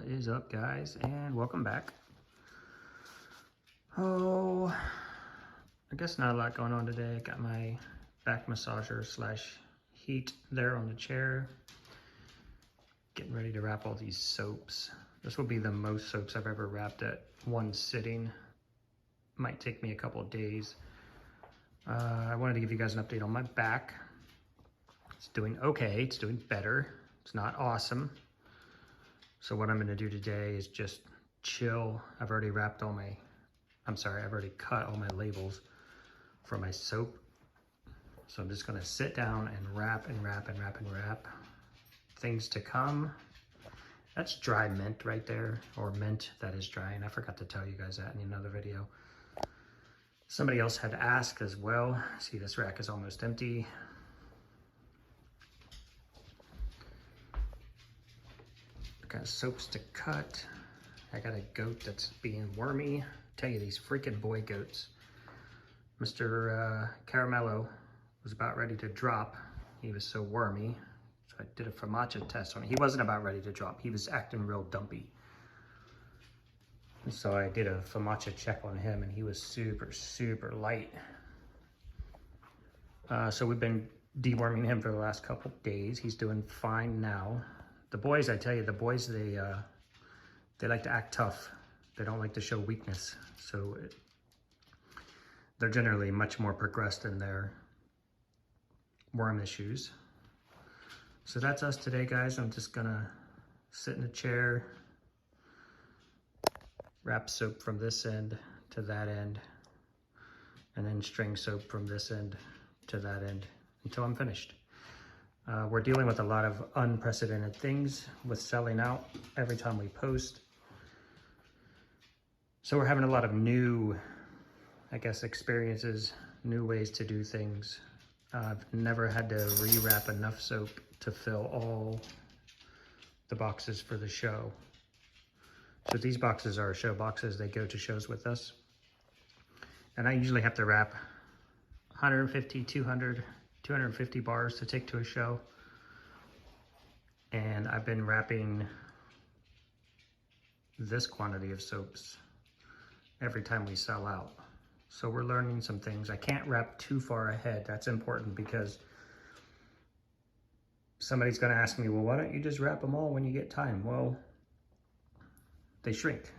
What is up, guys, and welcome back. Oh, I guess not a lot going on today. Got my back massager slash heat there on the chair. Getting ready to wrap all these soaps. This will be the most soaps I've ever wrapped at one sitting. Might take me a couple of days. I wanted to give you guys an update on my back. It's doing okay, it's doing better. It's not awesome. So what I'm gonna do today is just chill. I've already cut all my labels for my soap. So I'm just gonna sit down and wrap and wrap and wrap and wrap. Things to come. That's dry mint right there, or mint that is dry, and I forgot to tell you guys that in another video. Somebody else had asked as well. See, this rack is almost empty. Got soaps to cut. I got a goat that's being wormy. Tell you, these freaking boy goats. Mr. Caramello was about ready to drop. He was so wormy. So I did a Famacha test on him. He wasn't about ready to drop. He was acting real dumpy. And so I did a Famacha check on him, and he was super, super light. So we've been deworming him for the last couple days. He's doing fine now. The boys, I tell you, the boys, they like to act tough. They don't like to show weakness. So they're generally much more progressed in their worm issues. So that's us today, guys. I'm just gonna sit in a chair, wrap soap from this end to that end, and then string soap from this end to that end until I'm finished. We're dealing with a lot of unprecedented things with selling out every time we post. So we're having a lot of new, I guess, experiences, new ways to do things. I've never had to rewrap enough soap to fill all the boxes for the show. So these boxes are show boxes. They go to shows with us. And I usually have to wrap 150, 200, 250 bars to take to a show. And I've been wrapping this quantity of soaps every time we sell out. So we're learning some things. I can't wrap too far ahead. That's important because somebody's gonna ask me, well, why don't you just wrap them all when you get time? Well, they shrink.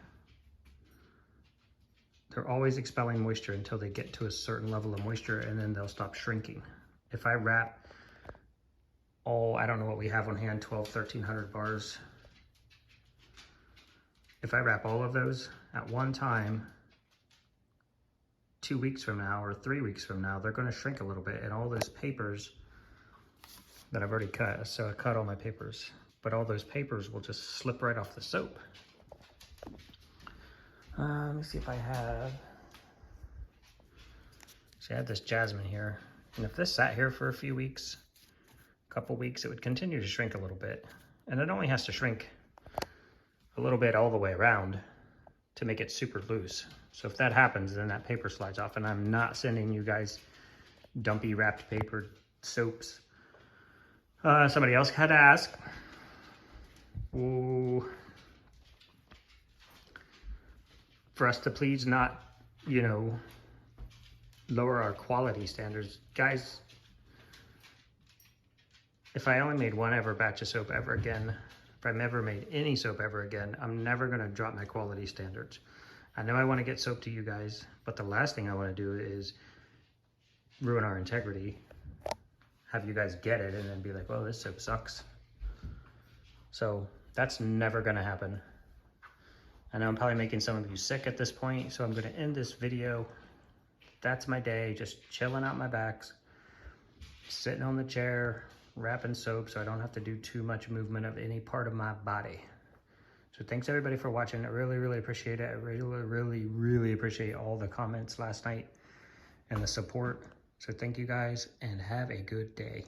They're always expelling moisture until they get to a certain level of moisture, and then they'll stop shrinking. If I wrap all, I don't know what we have on hand, 12, 1300 bars. If I wrap all of those at one time, 2 weeks from now or 3 weeks from now, they're gonna shrink a little bit, and all those papers that I've already cut, so I cut all my papers, but all those papers will just slip right off the soap. Let me see if I have, see, I have this jasmine here. And if this sat here for a few weeks, a couple weeks, it would continue to shrink a little bit. And it only has to shrink a little bit all the way around to make it super loose. So if that happens, then that paper slides off, and I'm not sending you guys dumpy wrapped paper soaps. Somebody else had to ask, ooh, for us to please not, you know, lower our quality standards. Guys, if I only made one ever batch of soap ever again, if I've never made any soap ever again, I'm never gonna drop my quality standards. I know I wanna get soap to you guys, but the last thing I wanna do is ruin our integrity, have you guys get it and then be like, well, this soap sucks. So that's never gonna happen. I know I'm probably making some of you sick at this point, so I'm gonna end this video. That's my day, just chilling out my backs, sitting on the chair, wrapping soap so I don't have to do too much movement of any part of my body. So thanks everybody for watching. I really, really appreciate it. I really, really, really appreciate all the comments last night and the support. So thank you guys, and have a good day.